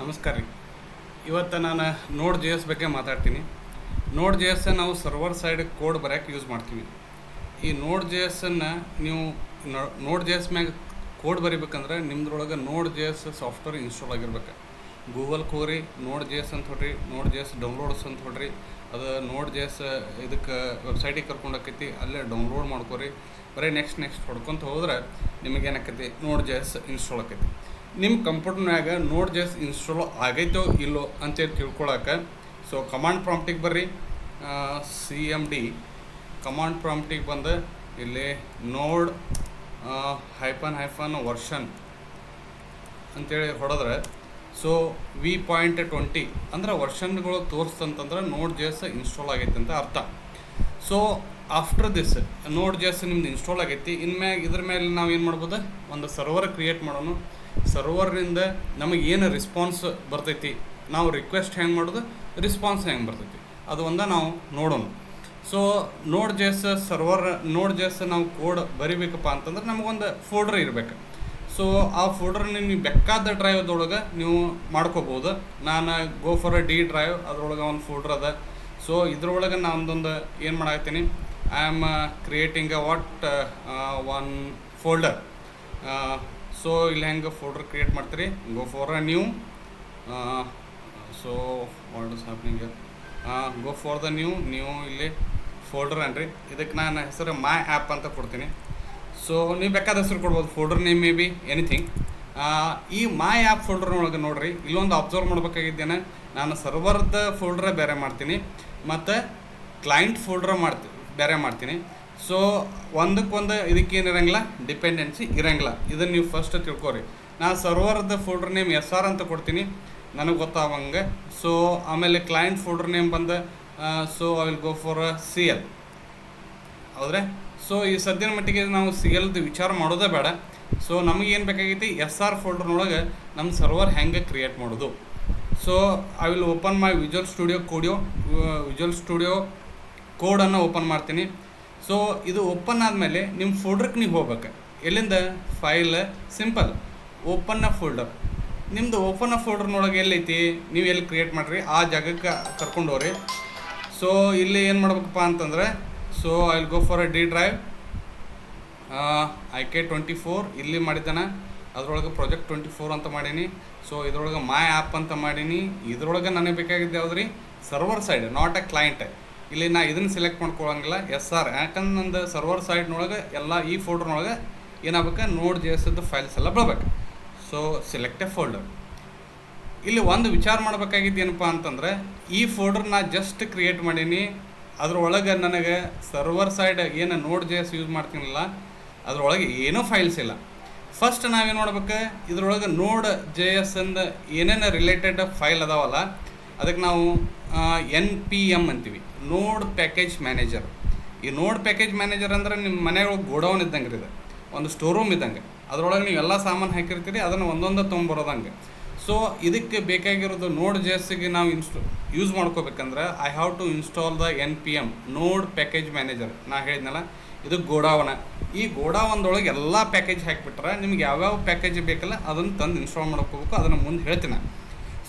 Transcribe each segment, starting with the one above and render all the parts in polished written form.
ನಮಸ್ಕಾರ ರೀ. ಇವತ್ತು ನಾನು ನೋಡ್ ಜೆ ಎಸ್ ಬಗ್ಗೆ ಮಾತಾಡ್ತೀನಿ. ನೋಡ್ ಜೆ ಎಸ್ ನಾವು ಸರ್ವರ್ ಸೈಡ್ ಕೋಡ್ ಬರೆಯೋಕ್ಕೆ ಯೂಸ್ ಮಾಡ್ತೀವಿ. ಈ ನೋಡ್ ಜೆ ಎಸ್ಸನ್ನು ನೀವು ನೋಡ್ ಜೆ ಎಸ್ ಮ್ಯಾಗ ಕೋಡ್ ಬರಿಬೇಕಂದ್ರೆ ನಿಮ್ದ್ರೊಳಗೆ ನೋಡ್ ಜೆ ಎಸ್ ಸಾಫ್ಟ್ವೇರ್ ಇನ್ಸ್ಟಾಲ್ ಆಗಿರ್ಬೇಕು. ಗೂಗಲ್ಗೆ ಹೋಗ್ರಿ, ನೋಡ್ ಜೆ ಎಸ್ ಅಂತ ಹೊಡ್ರಿ, ನೋಡ್ ಜೆ ಎಸ್ ಡೌನ್ಲೋಡ್ಸ್ ಅಂತ ಹೊಡ್ರಿ. ಅದು ನೋಡ್ ಜೆ ಎಸ್ ಇದಕ್ಕೆ ವೆಬ್ಸೈಟಿಗೆ ಕರ್ಕೊಂಡು ಹೋಕೈತಿ, ಅಲ್ಲೇ ಡೌನ್ಲೋಡ್ ಮಾಡ್ಕೊರಿ. ಬರೀ ನೆಕ್ಸ್ಟ್ ಹೊಡ್ಕೊತ ಹೋದ್ರೆ ನಿಮಗೇನಾಕೈತಿ, ನೋಡ್ ಜೆ ಎಸ್ ಇನ್ಸ್ಟಾಲ್ ಆಕೈತಿ. ನಿಮ್ಮ ಕಂಪ್ಯೂಟರ್ನಾಗ ನೋಡ್ ಜೆ ಎಸ್ ಇನ್ಸ್ಟಾಲ್ ಆಗೈತೋ ಇಲ್ಲೋ ಅಂತೇಳಿ ತಿಳ್ಕೊಳಕ್ಕೆ ಸೊ ಕಮಾಂಡ್ ಪ್ರಾಂಪ್ಟಿಗೆ ಬರ್ರಿ. CMD ಕಮಾಂಡ್ ಪ್ರಾಂಪ್ಟಿಗೆ ಬಂದು ಇಲ್ಲಿ ನೋಡ್ -- ವರ್ಷನ್ ಅಂತೇಳಿ ಹೊಡೆದ್ರೆ ಸೊ V.20 ಅಂದ್ರೆ ವರ್ಷನ್ಗಳು ತೋರಿಸ್ತಂತಂದ್ರೆ ನೋಡ್ ಜೆ ಎಸ್ ಇನ್ಸ್ಟಾಲ್ ಆಗೈತೆ ಅಂತ ಅರ್ಥ. ಸೊ ಆಫ್ಟರ್ ದಿಸ್ ನೋಡ್ ಜೆ ಎಸ್ ನಿಮ್ದು ಇನ್ಸ್ಟಾಲ್ ಆಗೈತಿ. ಇನ್ಮ್ಯಾಗ ಇದ್ರ ಮೇಲೆ ನಾವು ಏನು ಮಾಡ್ಬೋದು, ಒಂದು ಸರ್ವರ್ ಕ್ರಿಯೇಟ್ ಮಾಡೋಣ. ಸರ್ವರ್ನಿಂದ ನಮಗೆ ಏನು ರೆಸ್ಪಾನ್ಸ್ ಬರ್ತೈತಿ, ನಾವು ರಿಕ್ವೆಸ್ಟ್ ಹೆಂಗೆ ಮಾಡೋದು, ರೆಸ್ಪಾನ್ಸ್ ಹೆಂಗೆ ಬರ್ತೈತಿ, ಅದು ಒಂದು ನಾವು ನೋಡೋಣ. ಸೊ ನೋಡ್ ಜೆ ಎಸ್ ನೋಡ್ ಜೆ ಎಸ್ ನಾವು ಕೋಡ್ ಬರಿಬೇಕಪ್ಪ ಅಂತಂದ್ರೆ ನಮಗೊಂದು ಫೋಲ್ಡರ್ ಇರಬೇಕು. ಸೊ ಆ ಫೋಲ್ಡರ್ನ ನೀವು ಬೇಕಾದ ಡ್ರೈವ್ದೊಳಗೆ ನೀವು ಮಾಡ್ಕೋಬೋದು. ನಾನು ಗೋ ಫಾರ್ ಡಿ ಡ್ರೈವ್, ಅದ್ರೊಳಗೆ ಒಂದು ಫೋಲ್ಡರ್ ಅದ. ಸೊ ಇದ್ರೊಳಗೆ ನಾನೊಂದೊಂದು ಏನು ಮಾಡಾಕ್ತೀನಿ, I am creating one folder. So ಇಲ್ಲಿ ಹೆಂಗೆ ಫೋಲ್ಡರ್ ಕ್ರಿಯೇಟ್ ಮಾಡ್ತೀರಿ, go for new. So what is happening, go for the new ಇಲ್ಲಿ ಫೋಲ್ಡರ್ ಅನ್ರಿ. ಇದಕ್ಕೆ ನಾನು ಹೆಸರು ಮೈ ಆ್ಯಪ್ ಅಂತ ಕೊಡ್ತೀನಿ. ಸೊ ನೀವು ಬೇಕಾದ ಹೆಸರು ಕೊಡ್ಬೋದು, folder name may be anything. ಈ ಮೈ ಆ್ಯಪ್ ಫೋಲ್ಡರ್ನೊಳಗೆ ನೋಡಿರಿ, ಇಲ್ಲೊಂದು ಅಬ್ಸರ್ವ್ ಮಾಡ್ಬೇಕಾಗಿದ್ದೇನೆ. ನಾನು ಸರ್ವರ್ದ ಫೋಲ್ಡ್ರೇ ಬೇರೆ ಮಾಡ್ತೀನಿ ಮತ್ತು ಕ್ಲೈಂಟ್ ಫೋಲ್ಡ್ರ ಬೇರೆ ಮಾಡ್ತೀನಿ. ಸೊ ಒಂದಕ್ಕೊಂದು ಇದಕ್ಕೇನು ಇರೋಂಗಿಲ್ಲ, ಡಿಪೆಂಡೆನ್ಸಿ ಇರೋಂಗಿಲ್ಲ. ಇದನ್ನು ನೀವು ಫಸ್ಟ್ ತಿಳ್ಕೊರಿ. ನಾನು ಸರ್ವರ್ದ ಫೋಲ್ಡರ್ ನೇಮ್ SR ಅಂತ ಕೊಡ್ತೀನಿ, ನನಗೆ ಗೊತ್ತಾಗಂಗೆ. ಸೊ ಆಮೇಲೆ ಕ್ಲೈಂಟ್ ಫೋಲ್ಡರ್ ನೇಮ್ ಬಂದು so I will go for CL. ಹೌದ್ರೆ? ಸೊ ಈ ಸದ್ಯದ ಮಟ್ಟಿಗೆ ನಾವು CLದು ವಿಚಾರ ಮಾಡೋದೇ ಬೇಡ. ಸೊ ನಮಗೇನು ಬೇಕಾಗೈತಿ, SR ಫೋಲ್ಡರ್ನೊಳಗೆ ನಮ್ಮ ಸರ್ವರ್ ಹೆಂಗೆ ಕ್ರಿಯೇಟ್ ಮಾಡೋದು. So I will open my visual studio ಕೋಡನ್ನು ಓಪನ್ ಮಾಡ್ತೀನಿ. ಸೊ ಇದು ಓಪನ್ ಆದಮೇಲೆ ನಿಮ್ಮ ಫೋಲ್ಡ್ರಿಗೆ ನೀವು ಹೋಗ್ಬೇಕು. ಎಲ್ಲಿಂದ, ಫೈಲ್, ಸಿಂಪಲ್ ಓಪನ್ ಫೋಲ್ಡರ್. ನಿಮ್ಮದು ಓಪನ್ ಫೋಲ್ಡರ್ನೊಳಗೆ ಎಲ್ಲೈತಿ, ನೀವು ಎಲ್ಲಿ ಕ್ರಿಯೇಟ್ ಮಾಡಿರಿ ಆ ಜಾಗಕ್ಕೆ ಕರ್ಕೊಂಡು ಹೋಗ್ರಿ. ಸೊ ಇಲ್ಲಿ ಏನು ಮಾಡ್ಬೇಕಪ್ಪ ಅಂತಂದರೆ, so I will go for D drive, IK24 ಇಲ್ಲಿ ಮಾಡಿದ್ದಾನೆ. ಅದರೊಳಗೆ ಪ್ರಾಜೆಕ್ಟ್ 24 ಅಂತ ಮಾಡೀನಿ. ಸೊ ಇದ್ರೊಳಗೆ ಮೈ ಆ್ಯಪ್ ಅಂತ ಮಾಡೀನಿ. ಇದ್ರೊಳಗೆ ನನಗೆ ಬೇಕಾಗಿದ್ದು ಯಾವ್ದು ರೀ, server side, not A client. ಇಲ್ಲಿ ನಾ ಇದನ್ನು ಸೆಲೆಕ್ಟ್ ಮಾಡ್ಕೊಳ್ಳೋಂಗಿಲ್ಲ, SR. ಯಾಕಂದ್ರೆ ನಂದು ಸರ್ವರ್ ಸೈಡ್ನೊಳಗೆ ಎಲ್ಲ ಈ ಫೋಲ್ಡರ್ನೊಳಗೆ ಏನಾಗಬೇಕು, ನೋಡ್ ಜೆ ಎಸ್ದು ಫೈಲ್ಸ್ ಎಲ್ಲ ಬೀಳ್ಬೇಕು. So select a folder. ಇಲ್ಲಿ ಒಂದು ವಿಚಾರ ಮಾಡಬೇಕಾಗಿದ್ದು ಏನಪ್ಪ ಅಂತಂದರೆ, ಈ ಫೋಲ್ಡರ್ ನಾ ಜಸ್ಟ್ ಕ್ರಿಯೇಟ್ ಮಾಡೀನಿ. ಅದ್ರೊಳಗೆ ನನಗೆ ಸರ್ವರ್ ಸೈಡ್ ಏನು ನೋಡ್ ಜೆ ಎಸ್ ಯೂಸ್ ಮಾಡ್ತೀನಲ್ಲ, ಅದ್ರೊಳಗೆ ಏನೂ ಫೈಲ್ಸ್ ಇಲ್ಲ. ಫಸ್ಟ್ ನಾವೇನು ಮಾಡ್ಬೇಕು, ಇದ್ರೊಳಗೆ ನೋಡ್ ಜೆ ಎಸ್ ಅಂದ ಏನೇನು ರಿಲೇಟೆಡ್ ಫೈಲ್ ಅದಾವಲ್ಲ, ಅದಕ್ಕೆ ನಾವು NPM ಅಂತೀವಿ, ನೋಡ್ ಪ್ಯಾಕೇಜ್ ಮ್ಯಾನೇಜರ್. ಈ ನೋಡ್ ಪ್ಯಾಕೇಜ್ ಮ್ಯಾನೇಜರ್ ಅಂದ್ರೆ ನಿಮ್ಮ ಮನೆಯೊಳಗೆ ಗೋಡೌನ್ ಇದ್ದಂಗೆ ಇದೆ, ಒಂದು ಸ್ಟೋರ್ ರೂಮ್ ಇದ್ದಂಗೆ. ಅದರೊಳಗೆ ನೀವು ಎಲ್ಲ ಸಾಮಾನು ಹಾಕಿರ್ತೀರಿ, ಅದನ್ನು ಒಂದೊಂದು ತೊಗೊಂಬರೋದಂಗೆ. ಸೊ ಇದಕ್ಕೆ ಬೇಕಾಗಿರೋದು ನೋಡ್ ಜೆ ಎಸ್ಗೆ ನಾವು ಯೂಸ್ ಮಾಡ್ಕೋಬೇಕಂದ್ರೆ I have to install the NPM node package manager. ನಾ ಹೇಳಿದ್ನಲ್ಲ, ಇದು ಗೋಡಾವನ. ಈ ಗೋಡಾವನದೊಳಗೆ ಎಲ್ಲ ಪ್ಯಾಕೇಜ್ ಹಾಕಿಬಿಟ್ರೆ ನಿಮ್ಗೆ ಯಾವ್ಯಾವ ಪ್ಯಾಕೇಜ್ ಬೇಕಲ್ಲ ಅದನ್ನು ತಂದು ಇನ್ಸ್ಟಾಲ್ ಮಾಡ್ಕೋಬೇಕು. ಅದನ್ನು ಮುಂದೆ ಹೇಳ್ತೀನಿ.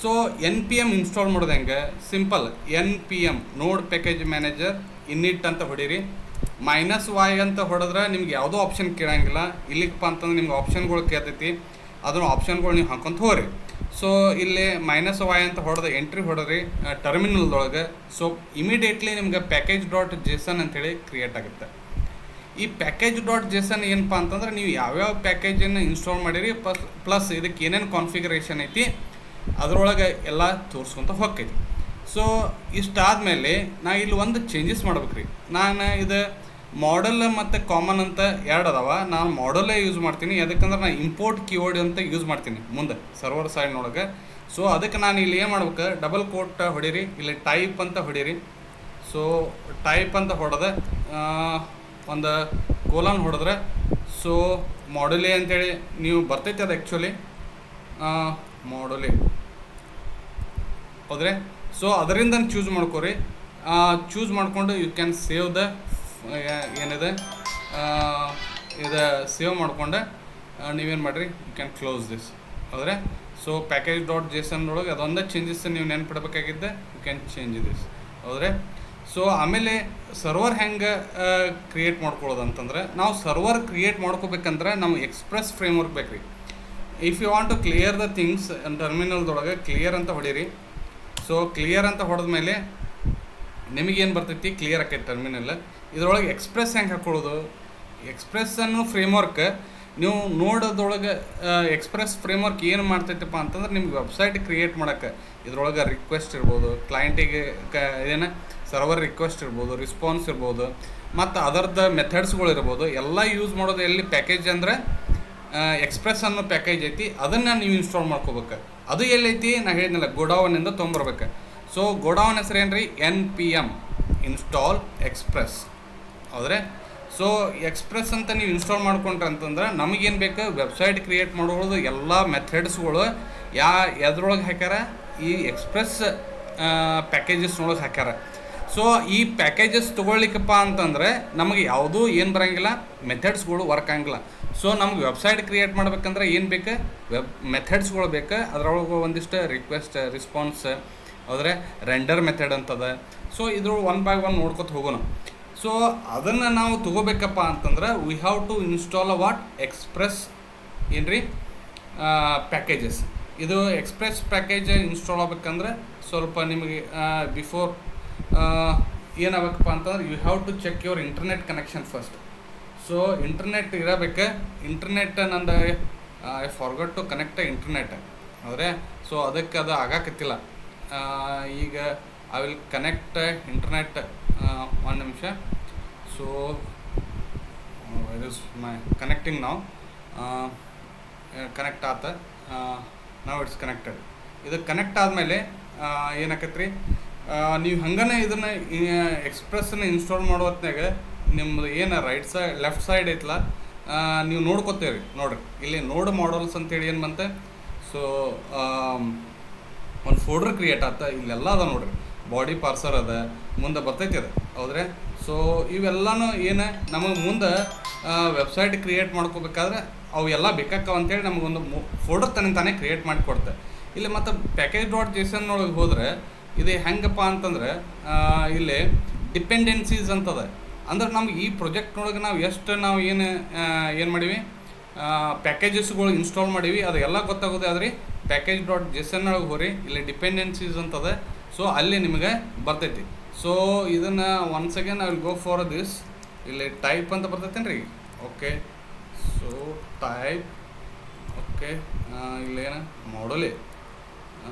ಸೊ NPM ಇನ್ಸ್ಟಾಲ್ ಮಾಡೋದು ಹೆಂಗೆ, simple. NPM node package manager ಇನ್ನಿಟ್ ಅಂತ ಹೊಡೀರಿ. -y ಅಂತ ಹೊಡೆದ್ರೆ ನಿಮ್ಗೆ ಯಾವುದೋ ಆಪ್ಷನ್ ಕೇಳಂಗಿಲ್ಲ. ಇಲ್ಲಿಗಪ್ಪ ಅಂತಂದ್ರೆ ನಿಮ್ಗೆ ಆಪ್ಷನ್ಗಳು ಕೇಳ್ತೈತಿ, ಅದನ್ನು ಆಪ್ಷನ್ಗಳು ನೀವು ಹಾಕೊಂತ ಹೋಗ್ರಿ. ಸೊ ಇಲ್ಲಿ -y ಅಂತ ಹೊಡೆದು ಎಂಟ್ರಿ ಹೊಡೆದ್ರಿ ಟರ್ಮಿನಲ್ದೊಳಗೆ. ಸೊ ಇಮಿಡಿಯೇಟ್ಲಿ ನಿಮ್ಗೆ package.json ಅಂತೇಳಿ ಕ್ರಿಯೇಟ್ ಆಗುತ್ತೆ. ಈ package.json ಏನಪ್ಪ ಅಂತಂದ್ರೆ ನೀವು ಯಾವ್ಯಾವ ಪ್ಯಾಕೇಜನ್ನು ಇನ್ಸ್ಟಾಲ್ ಮಾಡಿರಿ ಪ್ಲಸ್ ಇದಕ್ಕೆ ಏನೇನು ಕಾನ್ಫಿಗರೇಷನ್ ಐತಿ ಅದರೊಳಗೆ ಎಲ್ಲ ತೋರಿಸ್ಕೊತ ಹೋಗ್ತೈತಿ. ಸೊ ಇಷ್ಟಾದಮೇಲೆ ನಾ ಇಲ್ಲಿ ಒಂದು ಚೇಂಜಸ್ ಮಾಡ್ಬೇಕು ರೀ. ನಾನು ಇದು ಮಾಡಲ್ ಮತ್ತು ಕಾಮನ್ ಅಂತ ಎರಡು ಅದಾವ. ನಾನು ಮಾಡಲ್ಲೇ ಯೂಸ್ ಮಾಡ್ತೀನಿ, ಯಾಕಂದ್ರೆ ನಾನು ಇಂಪೋರ್ಟ್ ಕೀವರ್ಡ್ ಅಂತ ಯೂಸ್ ಮಾಡ್ತೀನಿ ಮುಂದೆ ಸರ್ವರ್ ಸೈಡ್ನೊಳಗೆ. ಸೊ ಅದಕ್ಕೆ ನಾನು ಇಲ್ಲಿ ಏನು ಮಾಡ್ಬೇಕು, ಡಬಲ್ ಕೋಟ್ ಹೊಡೀರಿ, ಇಲ್ಲಿ ಟೈಪ್ ಅಂತ ಹೊಡೀರಿ. ಸೊ ಟೈಪ್ ಅಂತ ಹೊಡೆದೆ ಒಂದು ಕೋಲನ್ ಹೊಡೆದ್ರೆ ಸೊ ಮಾಡಲೇ ಅಂತೇಳಿ ನೀವು ಬರ್ತೈತೆ. ಅದು ಆ್ಯಕ್ಚುಲಿ ಮಾಡಲೇ ಹೋದರೆ ಸೊ ಅದರಿಂದ ಚೂಸ್ ಮಾಡ್ಕೊರಿ. ಚೂಸ್ ಮಾಡಿಕೊಂಡು ಯು ಕ್ಯಾನ್ ಸೇವ್ ದ ಏನಿದೆ ಇದು ಸೇವ್ ಮಾಡಿಕೊಂಡೆ ನೀವೇನು ಮಾಡಿರಿ, ಯು ಕ್ಯಾನ್ ಕ್ಲೋಸ್ ದಿಸ್. ಹೌದ್ರೆ ಸೊ ಪ್ಯಾಕೇಜ್ ಡಾಟ್ ಜೇಸನ್ ಒಳಗೆ ಅದೊಂದೇ ಚೇಂಜಸ್ ನೀವು ನೆನ್ಪಿಡ್ಬೇಕಾಗಿದ್ದೆ, ಯು ಕ್ಯಾನ್ ಚೇಂಜ್ ದಿಸ್. ಹೌದ್ರೆ? ಸೊ ಆಮೇಲೆ ಸರ್ವರ್ ಹೆಂಗೆ ಕ್ರಿಯೇಟ್ ಮಾಡ್ಕೊಳ್ಳೋದು ಅಂತಂದ್ರೆ, ನಾವು ಸರ್ವರ್ ಕ್ರಿಯೇಟ್ ಮಾಡ್ಕೋಬೇಕಂದ್ರೆ ನಾವು ಎಕ್ಸ್ಪ್ರೆಸ್ ಫ್ರೇಮ್ವರ್ಕ್ ಬೇಕು ರೀ. If you want to clear the things ಟರ್ಮಿನಲ್ದೊಳಗೆ ಕ್ಲಿಯರ್ ಅಂತ ಹೊಡೀರಿ. ಸೊ ಕ್ಲಿಯರ್ ಅಂತ ಹೊಡೆದ್ಮೇಲೆ ನಿಮಗೇನು ಬರ್ತೈತಿ, ಕ್ಲಿಯರ್ ಆಕೈತಿ ಟರ್ಮಿನಲ್. ಇದರೊಳಗೆ ಎಕ್ಸ್ಪ್ರೆಸ್ ಹೆಂಗೆ ಹಾಕ್ಕೊಳ್ಳೋದು, ಎಕ್ಸ್ಪ್ರೆಸ್ ಅನ್ನೋ ಫ್ರೇಮ್ವರ್ಕ್ ನೀವು ನೋಡೋದ್ರೊಳಗೆ ಎಕ್ಸ್ಪ್ರೆಸ್ ಫ್ರೇಮ್ವರ್ಕ್ ಏನು ಮಾಡ್ತೈತಪ್ಪ ಅಂತಂದ್ರೆ, ನಿಮ್ಗೆ ವೆಬ್ಸೈಟ್ ಕ್ರಿಯೇಟ್ ಮಾಡೋಕ್ಕೆ ಇದ್ರೊಳಗೆ ರಿಕ್ವೆಸ್ಟ್ ಇರ್ಬೋದು, ಕ್ಲೈಂಟಿಗೆ ಏನು ಸರ್ವರ್ ರಿಕ್ವೆಸ್ಟ್ ಇರ್ಬೋದು, ರೆಸ್ಪಾನ್ಸ್ ಇರ್ಬೋದು, ಮತ್ತು ಅದರದ್ದು ಮೆಥಡ್ಸ್ಗಳು ಇರ್ಬೋದು, ಎಲ್ಲ ಯೂಸ್ ಮಾಡೋದು ಎಲ್ಲಿ ಪ್ಯಾಕೇಜ್ ಅಂದರೆ ಎಕ್ಸ್ಪ್ರೆಸ್ ಅನ್ನೋ ಪ್ಯಾಕೇಜ್ ಐತಿ, ಅದನ್ನು ನೀವು ಇನ್ಸ್ಟಾಲ್ ಮಾಡ್ಕೋಬೇಕು. ಅದು ಎಲ್ಲೈತಿ ನಾ ಹೇಳಿದ್ನಲ್ಲ, ಗೋಡೌನಿಂದ ತೊಗೊಂಬರ್ಬೇಕು. ಸೊ ಗೋಡೌನ್ ಹೆಸರು ಏನು ರೀ, NPM ಇನ್ಸ್ಟಾಲ್ ಎಕ್ಸ್ಪ್ರೆಸ್. ಹೌದ್ರೆ? ಸೊ ಎಕ್ಸ್ಪ್ರೆಸ್ ಅಂತ ನೀವು ಇನ್ಸ್ಟಾಲ್ ಮಾಡ್ಕೊಂಡ್ರೆ ಅಂತಂದ್ರೆ ನಮಗೇನು ಬೇಕು, ವೆಬ್ಸೈಟ್ ಕ್ರಿಯೇಟ್ ಮಾಡೋದು ಎಲ್ಲ ಮೆಥಡ್ಸ್ಗಳು ಎದ್ರೊಳಗೆ ಹಾಕ್ಯಾರ, ಈ ಎಕ್ಸ್ಪ್ರೆಸ್ ಪ್ಯಾಕೇಜಸ್ನೊಳಗೆ ಹಾಕ್ಯಾರ. ಸೊ ಈ ಪ್ಯಾಕೇಜಸ್ ತೊಗೊಳ್ಲಿಕ್ಕಪ್ಪ ಅಂತಂದರೆ ನಮಗೆ ಯಾವುದೂ ಏನು ಬರೋಂಗಿಲ್ಲ, ಮೆಥಡ್ಸ್ಗಳು ವರ್ಕ್ ಆಗಂಗಿಲ್ಲ. ಸೊ ನಮ್ಗೆ ವೆಬ್ಸೈಟ್ ಕ್ರಿಯೇಟ್ ಮಾಡ್ಬೇಕಂದ್ರೆ ಏನು ಬೇಕು, ಮೆಥಡ್ಸ್ಗಳು ಬೇಕು. ಅದರೊಳಗೆ ಒಂದಿಷ್ಟು ರಿಕ್ವೆಸ್ಟ್, ರೆಸ್ಪಾನ್ಸ್, ಆದರೆ ರೆಂಡರ್ ಮೆಥಡ್ ಅಂತದ. ಸೊ ಇದ್ರ 1 by 1 ನೋಡ್ಕೊತ ಹೋಗೋಣ. ಸೊ ಅದನ್ನು ನಾವು ತೊಗೋಬೇಕಪ್ಪ ಅಂತಂದ್ರೆ we have to install what, express ಏನು ರೀ ಪ್ಯಾಕೇಜಸ್. ಇದು ಎಕ್ಸ್ಪ್ರೆಸ್ ಪ್ಯಾಕೇಜ್ ಇನ್ಸ್ಟಾಲ್ ಆಗ್ಬೇಕಂದ್ರೆ ಸ್ವಲ್ಪ ನಿಮಗೆ ಬಿಫೋರ್ ಏನಾಗಬೇಕಪ್ಪ ಅಂತಂದ್ರೆ you have to check your internet connection first. So internet ಇರಬೇಕು. ಇಂಟರ್ನೆಟ್ ನಂದು I forgot to connect internet. ಹೌದ್ರೆ? ಸೊ ಅದಕ್ಕೆ ಅದು ಆಗಾಕತ್ತಿಲ್ಲ. ಈಗ ಐ ವಿಲ್ ಕನೆಕ್ಟ್ ಇಂಟರ್ನೆಟ್. 1 ನಿಮಿಷ. So it is my connecting ನಾವು. ಕನೆಕ್ಟ್ ಆತ. ನಾವು ಇಟ್ಸ್ ಕನೆಕ್ಟೆಡ್. ಇದು ಕನೆಕ್ಟ್ ಆದಮೇಲೆ ಏನಾಕೈತೆ ರೀ, ನೀವು ಹಂಗನೇ ಇದನ್ನು ಎಕ್ಸ್ಪ್ರೆಸ್ಸನ್ನು ಇನ್ಸ್ಟಾಲ್ ಮಾಡೋ ಹೊತ್ನಾಗ ನಿಮ್ಮದು ಏನು ರೈಟ್ ಸೈಡ್ ಲೆಫ್ಟ್ ಸೈಡ್ ಐತಲ್ಲ, ನೀವು ನೋಡ್ಕೊತೀರಿ. ನೋಡ್ರಿ ಇಲ್ಲಿ ನೋಡ್ ಮಾಡಲ್ಸ್ ಅಂತೇಳಿ ಏನು ಬಂತೆ. ಸೊ ಒಂದು ಫೋಲ್ಡರ್ ಕ್ರಿಯೇಟ್ ಆತ. ಇಲ್ಲೆಲ್ಲ ಅದ ನೋಡ್ರಿ, ಬಾಡಿ ಪಾರ್ಸರ್ ಅದ, ಮುಂದೆ ಬರ್ತೈತಿ ಅದು. ಹೌದ್ರೆ? ಸೊ ಇವೆಲ್ಲನೂ ಏನು ನಮಗೆ ಮುಂದೆ ವೆಬ್ಸೈಟ್ ಕ್ರಿಯೇಟ್ ಮಾಡ್ಕೋಬೇಕಾದ್ರೆ ಅವು ಎಲ್ಲ ಬೇಕಾಕ್ಕವ ಅಂತೇಳಿ ನಮಗೊಂದು ಫೋಲ್ಡರ್ ತಾನೇ ಕ್ರಿಯೇಟ್ ಮಾಡಿ ಕೊಡ್ತೆ. ಇಲ್ಲಿ ಮತ್ತು ಪ್ಯಾಕೇಜ್ ಡಾಟ್ ಜೇಸನ್ ಒಳಗೆ ಹೋದರೆ ಇದು ಹೆಂಗಪ್ಪ ಅಂತಂದ್ರೆ ಇಲ್ಲಿ ಡಿಪೆಂಡೆನ್ಸೀಸ್ ಅಂತದ. ಅಂದ್ರೆ ನಮ್ಗೆ ಈ ಪ್ರಾಜೆಕ್ಟ್ನೊಳಗೆ ನಾವು ಎಷ್ಟು ನಾವು ಏನು ಮಾಡೀವಿ, ಪ್ಯಾಕೇಜಸ್ಗಳು ಇನ್ಸ್ಟಾಲ್ ಮಾಡೀವಿ, ಅದೆಲ್ಲ ಗೊತ್ತಾಗೋದು. ಆದರೆ ಪ್ಯಾಕೇಜ್ ಡಾಟ್ ಜೇಸನ್ ಒಳಗೆ ಹೋರಿ, ಇಲ್ಲಿ ಡಿಪೆಂಡೆನ್ಸೀಸ್ ಅಂತದ. ಸೊ ಅಲ್ಲಿ ನಿಮಗೆ ಬರ್ತೈತಿ. ಸೊ ಇದನ್ನು once again I will go for this. ಇಲ್ಲಿ ಟೈಪ್ ಅಂತ ಬರ್ತೈತೇನು ರೀ. Okay, so type. ಓಕೆ, ಇಲ್ಲೇನು ಮಾಡಲಿ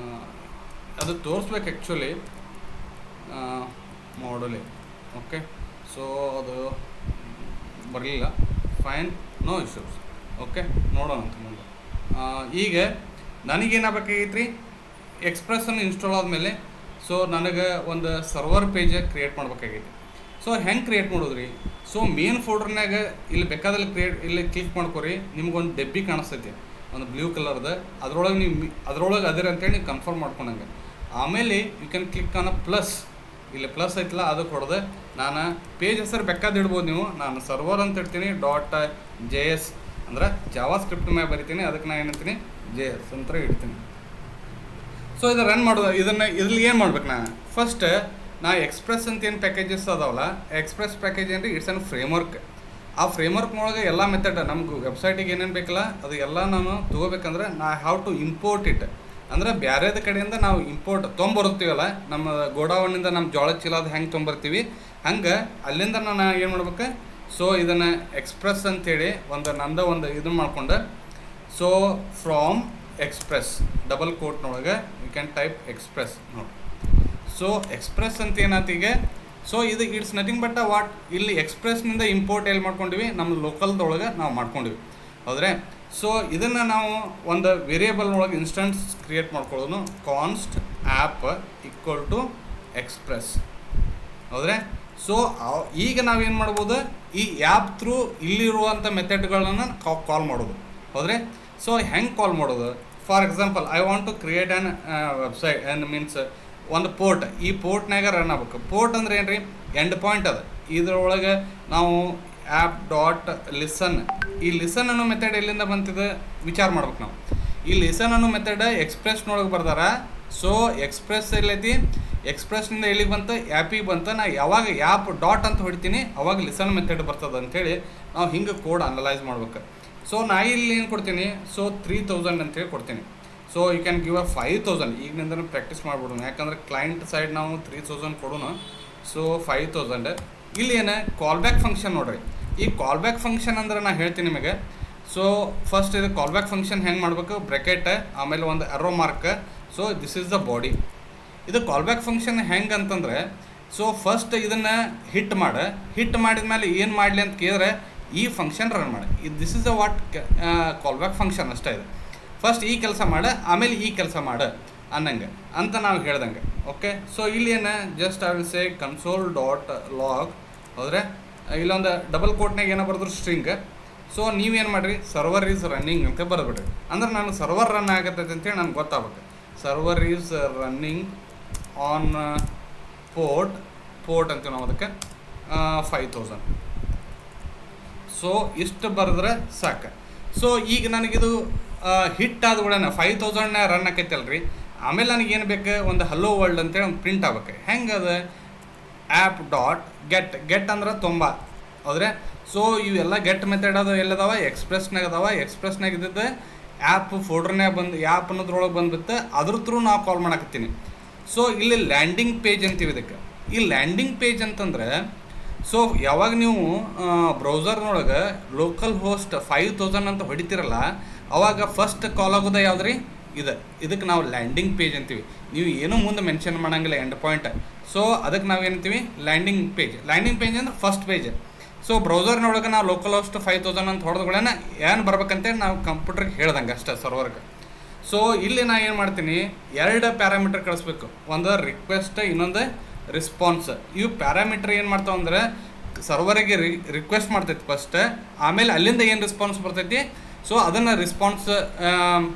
ಅದು ತೋರಿಸ್ಬೇಕು ಆ್ಯಕ್ಚುಲಿ, ಮಾಡಲಿ. ಓಕೆ, ಸೊ ಅದು ಬರಲಿಲ್ಲ. Fine, no issues. ಓಕೆ, ನೋಡೋಣ ಅಂತ ಮುಂದೆ. ಈಗ ನನಗೇನಾಗಬೇಕಾಗೈತೆ ರೀ, ಎಕ್ಸ್ಪ್ರೆಸ್ಸನ್ನು ಇನ್ಸ್ಟಾಲ್ ಆದಮೇಲೆ ಸೊ ನನಗೆ ಒಂದು ಸರ್ವರ್ ಪೇಜ್ ಕ್ರಿಯೇಟ್ ಮಾಡ್ಬೇಕಾಗೈತಿ. ಸೊ ಹೆಂಗೆ ಕ್ರಿಯೇಟ್ ಮಾಡೋದು ರೀ, ಸೊ ಮೇನ್ ಫೋಲ್ಡರ್ನಾಗ ಇಲ್ಲಿ ಬೇಕಾದಲ್ಲಿ ಇಲ್ಲಿ ಕ್ಲಿಕ್ ಮಾಡ್ಕೊರಿ. ನಿಮ್ಗೊಂದು ಡಬ್ಬಿ ಕಾಣಿಸ್ತೈತಿ, ಒಂದು ಬ್ಲೂ ಕಲರ್ದು. ಅದ್ರೊಳಗೆ ನೀವು ಅದ್ರೊಳಗೆ ಅದಿರ ಅಂತೇಳಿ ನೀವು ಕನ್ಫರ್ಮ್ ಮಾಡ್ಕೊಂಡಂಗೆ. ಆಮೇಲೆ you can click on plus. ಇಲ್ಲಿ ಪ್ಲಸ್ ಐತಲ್ಲ, ಅದಕ್ಕೆ ಹೊಡೆದು ನಾನು ಪೇಜ್ ಹೆಸರು ಬೇಕಾದ ಇಡ್ಬೋದು ನೀವು. ನಾನು ಸರ್ವರ್ ಅಂತ ಇಡ್ತೀನಿ, .js ಅಂದ್ರೆ ಜಾವಾ ಸ್ಕ್ರಿಪ್ಟ್ ಮ್ಯಾಗ ಬರಿತೀನಿ. ಅದಕ್ಕೆ ನಾನು ಏನಂತೀನಿ, JS ಅಂತ ಇಡ್ತೀನಿ. ಸೊ ಇದು ರನ್ ಮಾಡೋದು. ಇದ್ರಲ್ಲಿ ಏನು ಮಾಡ್ಬೇಕು, ನಾನು ಫಸ್ಟ್ ಎಕ್ಸ್ಪ್ರೆಸ್ ಅಂತ ಏನು ಪ್ಯಾಕೇಜಸ್ ಅದಾವಲ್ಲ, ಎಕ್ಸ್ಪ್ರೆಸ್ ಪ್ಯಾಕೇಜ್ ಏನು ರೀ, ಇಟ್ಸ್ ಅನ್ ಫ್ರೇಮ್ವರ್ಕ್. ಆ ಫ್ರೇಮ್ವರ್ಕ್ನೊಳಗೆ ಎಲ್ಲ ಮೆಥಡ್ ನಮ್ಗೆ ವೆಬ್ಸೈಟಿಗೆ ಏನೇನು ಬೇಕಲ್ಲ ಅದು ಎಲ್ಲ ನಾನು ತೊಗೋಬೇಕಂದ್ರೆ ನಾ ಹ್ಯಾವ್ ಟು ಇಂಪೋರ್ಟ್ ಇಟ್. ಅಂದರೆ ಬೇರೆದ ಕಡೆಯಿಂದ ನಾವು ಇಂಪೋರ್ಟ್ ತೊಗೊಂಬರ್ತೀವಲ್ಲ, ನಮ್ಮ ಗೋಡೌನಿಂದ ನಮ್ಮ ಜೋಳದ ಚೀಲ ಅದು ಹೆಂಗೆ ತೊಗೊಂಬರ್ತೀವಿ, ಹಂಗೆ ಅಲ್ಲಿಂದ ನಾನು ಏನು ಮಾಡ್ಬೇಕು. ಸೊ ಇದನ್ನು ಎಕ್ಸ್ಪ್ರೆಸ್ ಅಂತೇಳಿ ಒಂದು ಇದನ್ನು ಮಾಡ್ಕೊಂಡು, ಸೊ ಫ್ರಾಮ್ ಎಕ್ಸ್ಪ್ರೆಸ್ ಡಬಲ್ ಕೋಟ್ನೊಳಗೆ ಯು ಕ್ಯಾನ್ ಟೈಪ್ ಎಕ್ಸ್ಪ್ರೆಸ್ ನೋಡಿ. ಸೊ ಎಕ್ಸ್ಪ್ರೆಸ್ ಅಂತ ಏನಾತೀಗ, ಸೊ ಇದು ಇಟ್ಸ್ ನಥಿಂಗ್ ಬಟ್ ವಾಟ್, ಇಲ್ಲಿ ಎಕ್ಸ್ಪ್ರೆಸ್ನಿಂದ ಇಂಪೋರ್ಟ್ ಎಲ್ಲಿ ಮಾಡ್ಕೊಂಡಿವಿ, ನಮ್ಮ ಲೋಕಲ್ದೊಳಗೆ ನಾವು ಮಾಡ್ಕೊಂಡಿವಿ. ಹೌದ್ರೆ? ಸೊ ಇದನ್ನು ನಾವು ಒಂದು ವೇರಿಯೇಬಲ್ನೊಳಗೆ ಇನ್ಸ್ಟೆನ್ಸ್ ಕ್ರಿಯೇಟ್ ಮಾಡ್ಕೊಳ್ಳೋದು, ಕಾನ್ಸ್ಟ್ ಆ್ಯಪ್ ಈಕ್ವಲ್ ಟು ಎಕ್ಸ್ಪ್ರೆಸ್. ಹೌದ್ರೆ? ಸೊ ಈಗ ನಾವೇನು ಮಾಡ್ಬೋದು, ಈ ಆ್ಯಪ್ ಥ್ರೂ ಇಲ್ಲಿರುವಂಥ ಮೆಥಡ್ಗಳನ್ನು ಕಾಲ್ ಮಾಡೋದು. ಹೌದ್ರೆ? ಸೊ ಹೆಂಗೆ ಕಾಲ್ ಮಾಡೋದು, for example I want to create an website and means ಒಂದು ಪೋರ್ಟ್. ಈ ಪೋರ್ಟ್ನಾಗ ರನ್ ಆಗ್ಬೇಕು. ಪೋರ್ಟ್ ಅಂದ್ರೆ ಏನು ರೀ, ಎಂಡ್ ಪಾಯಿಂಟ್ ಅದ. ಇದರೊಳಗೆ ನಾವು ಆ್ಯಪ್ ಡಾಟ್ ಲಿಸನ್, ಈ ಲಿಸನ್ ಅನ್ನೋ ಮೆಥಡ್ ಎಲ್ಲಿಂದ ಬಂತಿದೆ ವಿಚಾರ ಮಾಡ್ಬೇಕು ನಾವು. ಈ ಲಿಸನ್ ಅನ್ನೋ ಮೆಥಡ್ ಎಕ್ಸ್ಪ್ರೆಸ್ನೊಳಗೆ ಬರ್ದಾರ. ಸೊ ಎಕ್ಸ್ಪ್ರೆಸ್ ಎಲ್ಲೈತಿ, ಎಕ್ಸ್ಪ್ರೆಸ್ನಿಂದ ಎಲ್ಲಿಗೆ ಬಂತು, ಆ್ಯಪಿಗೆ ಬಂತು. ನಾ ಯಾವಾಗ ಆ್ಯಪ್ ಡಾಟ್ ಅಂತ ಹೊಡಿತೀನಿ ಅವಾಗ ಲಿಸನ್ ಮೆಥಡ್ ಬರ್ತದೆ ಅಂಥೇಳಿ ನಾವು ಹಿಂಗೆ ಕೋಡ್ ಅನಲೈಸ್ ಮಾಡ್ಬೇಕು. ಸೊ ನಾ ಇಲ್ಲಿ ಏನು ಕೊಡ್ತೀನಿ, ಸೊ 3000 ಅಂತೇಳಿ ಕೊಡ್ತೀನಿ. So you can give 5000. ಈಗಿನಿಂದ ಪ್ರಾಕ್ಟೀಸ್ ಮಾಡ್ಬಿಡೋಣ, ಯಾಕಂದ್ರೆ ಕ್ಲೈಂಟ್ ಸೈಡ್ ನಾವು 3000 ಕೊಡೋಣ. ಸೊ 5000. ಇಲ್ಲಿ ಏನು ಕಾಲ್ ಬ್ಯಾಕ್ ಫಂಕ್ಷನ್ ನೋಡ್ರಿ. ಈ ಕಾಲ್ ಬ್ಯಾಕ್ ಫಂಕ್ಷನ್ ಅಂದ್ರೆ ನಾನು ಹೇಳ್ತೀನಿ ನಿಮಗೆ. ಸೊ ಫಸ್ಟ್ ಇದು ಕಾಲ್ ಬ್ಯಾಕ್ ಫಂಕ್ಷನ್ ಹೆಂಗೆ ಮಾಡಬೇಕು, ಬ್ರ್ಯಾಕೆಟ್ ಆಮೇಲೆ ಒಂದು arrow mark. So this is the body. ಇದು ಕಾಲ್ ಬ್ಯಾಕ್ ಫಂಕ್ಷನ್ ಹೆಂಗೆ ಅಂತಂದರೆ, ಸೊ ಫಸ್ಟ್ ಇದನ್ನು ಹಿಟ್ ಮಾಡಿದ ಮೇಲೆ ಏನು ಮಾಡಲಿ ಅಂತ ಕೇಳಿದ್ರೆ ಈ ಫಂಕ್ಷನ್ ರನ್ ಮಾಡಿ. This is a what call back function ಅಷ್ಟೇ. ಇದು ಫಸ್ಟ್ ಈ ಕೆಲಸ ಮಾಡು, ಆಮೇಲೆ ಈ ಕೆಲಸ ಮಾಡು ಅನ್ನಂಗೆ ಅಂತ ನಾವು ಹೇಳ್ದಂಗೆ. ಓಕೆ, ಸೊ ಇಲ್ಲಿ ಏನು just I will say console dot log. ಹೋದರೆ ಇಲ್ಲೊಂದು ಡಬಲ್ ಕೋಟ್ನಾಗ ಏನೋ ಬರೆದ್ರು ಸ್ಟ್ರಿಂಗ್. ಸೊ ನೀವೇನು ಮಾಡಿರಿ, ಸರ್ವರ್ ಈಸ್ ರನ್ನಿಂಗ್ ಅಂತ ಬರೆದ್ಬಿಡ್ರಿ. ಅಂದ್ರೆ ನಾನು ಸರ್ವರ್ ರನ್ ಆಗತ್ತೈತೆ ಅಂತೇಳಿ ನನಗೆ ಗೊತ್ತಾಗಬೇಕು. Server is running on port ಅಂತೀವಿ ನಾವು ಅದಕ್ಕೆ 5000. ಸೊ ಇಷ್ಟು ಬರೆದ್ರೆ ಸಾಕು. ಸೊ ಈಗ ನನಗಿದು ಹಿಟ್ ಆದ ಕೂಡ 5000 ರನ್ ಆಕೈತಲ್ರಿ. ಆಮೇಲೆ ನನಗೇನು ಬೇಕು, ಒಂದು ಹಲೋ ವರ್ಲ್ಡ್ ಅಂತೇಳಿ ಒಂದು ಪ್ರಿಂಟ್ ಆಗ್ಬೇಕು. ಹೆಂಗೆ ಅದು ಆ್ಯಪ್ ಡಾಟ್ ಗೆಟ್ ಅಂದ್ರೆ 90. ಹೌದ್ರೆ, ಸೊ ಇವೆಲ್ಲ ಗೆಟ್ ಮೆಥಡ್ ಅದು ಎಲ್ಲದಾವ, ಎಕ್ಸ್ಪ್ರೆಸ್ನಾಗ ಅದಾವ. ಎಕ್ಸ್ಪ್ರೆಸ್ನಾಗ ಇದ್ದಿದ್ದು ಆ್ಯಪ್ ಫೋಲ್ಡ್ರ್ನಾಗ ಬಂದು ಆ್ಯಪ್ ಅನ್ನೋದ್ರೊಳಗೆ ಬಂದುಬಿಟ್ಟು ಅದ್ರ ಥ್ರೂ ನಾವು ಕಾಲ್ ಮಾಡಕತ್ತೀನಿ. ಸೊ ಇಲ್ಲಿ ಲ್ಯಾಂಡಿಂಗ್ ಪೇಜ್ ಅಂತೀವಿ ಇದಕ್ಕೆ. ಈ ಲ್ಯಾಂಡಿಂಗ್ ಪೇಜ್ ಅಂತಂದ್ರೆ, ಸೊ ಯಾವಾಗ ನೀವು ಬ್ರೌಸರ್ನೊಳಗೆ ಲೋಕಲ್ ಹೋಸ್ಟ್ 5000 ಅಂತ ಹೊಡಿತಿರಲ್ಲ, ಅವಾಗ ಫಸ್ಟ್ ಕಾಲ್ ಆಗೋದು ಯಾವ್ದು ರೀ, ಇದಕ್ಕೆ ನಾವು ಲ್ಯಾಂಡಿಂಗ್ ಪೇಜ್ ಅಂತೀವಿ. ನೀವು ಏನೂ ಮುಂದೆ ಮೆನ್ಷನ್ ಮಾಡೋಂಗಿಲ್ಲ ಎಂಡ್ ಪಾಯಿಂಟ್. ಸೊ ಅದಕ್ಕೆ ನಾವು ಏನಂತೀವಿ, ಲ್ಯಾಂಡಿಂಗ್ ಪೇಜ್. ಲ್ಯಾಂಡಿಂಗ್ ಪೇಜ್ ಅಂದ್ರೆ ಫಸ್ಟ್ ಪೇಜ್. ಸೊ ಬ್ರೌಸರ್ನೊಳಗೆ ನಾವು ಲೋಕಲ್ ಹೋಸ್ಟ್ 5000 ಅಂತ ಹೊಡೆದ್ಗಳನ್ನ ಏನು ಬರ್ಬೇಕಂತೇಳಿ ನಾವು ಕಂಪ್ಯೂಟರ್ಗೆ ಹೇಳ್ದಂಗೆ ಅಷ್ಟೇ, ಸರ್ವರ್ಗೆ. ಸೊ ಇಲ್ಲಿ ನಾನು ಏನು ಮಾಡ್ತೀನಿ, 2 ಪ್ಯಾರಾಮೀಟರ್ ಕಳಿಸ್ಬೇಕು. ಒಂದು ರಿಕ್ವೆಸ್ಟ್, ಇನ್ನೊಂದು ರಿಸ್ಪಾನ್ಸ್. ಇವು ಪ್ಯಾರಾಮೀಟರ್ ಏನು ಮಾಡ್ತಾವೆ ಅಂದರೆ, ಸರ್ವರಿಗೆ ರಿಕ್ವೆಸ್ಟ್ ಮಾಡ್ತೈತಿ ಫಸ್ಟ್, ಆಮೇಲೆ ಅಲ್ಲಿಂದ ಏನು ರೆಸ್ಪಾನ್ಸ್ ಬರ್ತೈತಿ, ಸೊ ಅದನ್ನು ರೆಸ್ಪಾನ್ಸ್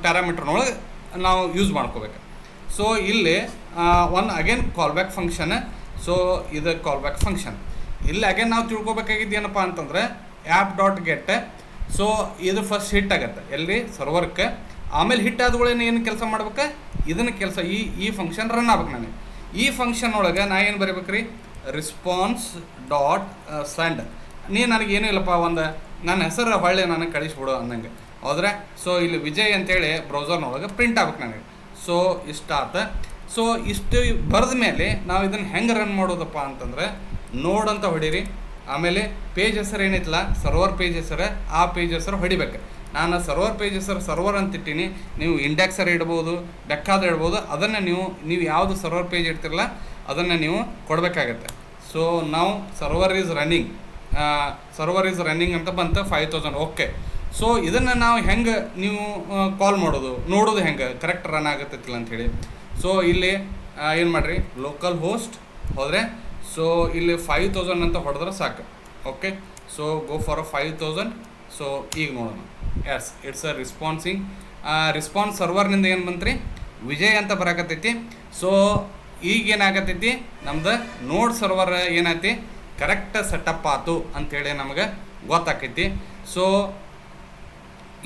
ಪ್ಯಾರಾಮೀಟರ್ನೊಳಗೆ ನಾವು ಯೂಸ್ ಮಾಡ್ಕೋಬೇಕು. ಸೊ ಇಲ್ಲಿ ಒಂದು again call back function. So ಇದು ಕಾಲ್ ಬ್ಯಾಕ್ ಫಂಕ್ಷನ್. ಇಲ್ಲಿ ಅಗೇನ್ ನಾವು ತಿಳ್ಕೊಬೇಕಾಗಿದ್ದು ಏನಪ್ಪ ಅಂತಂದರೆ, ಆ್ಯಪ್ ಡಾಟ್ ಗೆಟ್. ಸೊ ಇದು ಫಸ್ಟ್ ಹಿಟ್ ಆಗುತ್ತೆ ಎಲ್ಲಿ, ಸರ್ವರ್ಕ್ಕೆ. ಆಮೇಲೆ ಹಿಟ್ ಆದಗಳೇನು ಏನು ಕೆಲಸ ಮಾಡ್ಬೇಕು, ಇದನ್ನು ಕೆಲಸ ಈ ಫಂಕ್ಷನ್ ರನ್ ಆಗ್ಬೇಕು. ನನಗೆ ಈ ಫಂಕ್ಷನ್ ಒಳಗೆ ನಾ ಏನು ಬರೀಬೇಕು ರೀ, ರೆಸ್ಪಾನ್ಸ್ ಡಾಟ್ ಸೆಂಡ್. ನನಗೇನು ಇಲ್ಲಪ್ಪ, ಒಂದು ನನ್ನ ಹೆಸರು ಹೊಳ್ಳೆ ನನಗೆ ಕಳಿಸ್ಬಿಡು ಅನ್ನಂಗೆ. ಹೋದ್ರೆ ಸೊ ಇಲ್ಲಿ ವಿಜಯ್ ಅಂತೇಳಿ ಬ್ರೌಸರ್ನೊಳಗೆ ಪ್ರಿಂಟ್ ಆಗ್ಬೇಕು ನನಗೆ. ಸೊ ಇಷ್ಟ ಆತ. ಸೊ ಇಷ್ಟು ಬರೆದ ಮೇಲೆ ನಾವು ಇದನ್ನು ಹೆಂಗೆ ರನ್ ಮಾಡೋದಪ್ಪ ಅಂತಂದರೆ, ನೋಡ್ ಅಂತ ಹೊಡೀರಿ. ಆಮೇಲೆ ಪೇಜ್ ಹೆಸರು ಏನೈತಲ್ಲ, ಸರ್ವರ್ ಪೇಜ್ ಹೆಸರು, ಆ ಪೇಜ್ ಹೆಸರು ಹೊಡಿಬೇಕು. ನಾನು ಸರ್ವರ್ ಪೇಜ್ ಹೆಸರು ಸರ್ವರ್ ಅಂತ ಇಟ್ಟೀನಿ. ನೀವು ಇಂಡೆಕ್ಸರ್ ಇಡ್ಬೋದು, ಬೇಕಾದ್ರೆ ಇಡ್ಬೋದು. ಅದನ್ನು ನೀವು ಯಾವುದು ಸರ್ವರ್ ಪೇಜ್ ಇಡ್ತಿರಲ್ಲ ಅದನ್ನು ನೀವು ಕೊಡಬೇಕಾಗತ್ತೆ. ಸೊ ನಾವು ಸರ್ವರ್ ಈಸ್ ರನ್ನಿಂಗ್ ಅಂತ ಬಂತು 5000. ಓಕೆ, ಸೊ ಇದನ್ನು ನಾವು ಹೆಂಗೆ ನೀವು ಕಾಲ್ ಮಾಡೋದು, ನೋಡೋದು ಹೆಂಗೆ ಕರೆಕ್ಟ್ ರನ್ ಆಗತ್ತೈತಿಲ್ಲ ಅಂಥೇಳಿ. ಸೊ ಇಲ್ಲಿ ಏನು ಮಾಡಿರಿ, ಲೋಕಲ್ ಹೋಸ್ಟ್ ಹೋದರೆ ಸೊ ಇಲ್ಲಿ 5000 ಅಂತ ಹೊಡೆದ್ರೆ ಸಾಕು. Okay, so go for 5000. So ಈಗ ನೋಡೋಣ. Yes, it's a responding. Response ಸರ್ವರ್ನಿಂದ ಏನು ಬಂತ್ರಿ, ವಿಜಯ್ ಅಂತ ಬರಾಕತ್ತೈತಿ. ಸೊ ಈಗ ಏನಾಗತ್ತೈತಿ, ನಮ್ದು ನೋಡ್ ಸರ್ವರ್ ಏನೈತಿ ಕರೆಕ್ಟ್ ಸೆಟಪ್ ಆಯ್ತು ಅಂಥೇಳಿ ನಮಗೆ ಗೊತ್ತಾಕೈತಿ. ಸೊ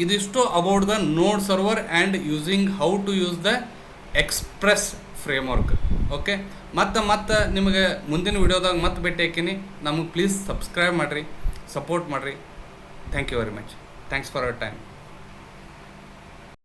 ಇದಿಷ್ಟು about the node server and using how to use the express framework. Okay, ಮತ್ತೆ ನಿಮಗೆ ಮುಂದಿನ ವಿಡಿಯೋದಾಗ ಮತ್ತೆ ಭೇಟಿ ಹಾಕೀನಿ. ನಮಗೆ ಪ್ಲೀಸ್ ಸಬ್ಸ್ಕ್ರೈಬ್ ಮಾಡಿರಿ, ಸಪೋರ್ಟ್ ಮಾಡಿರಿ. Thank you very much. Thanks for our time.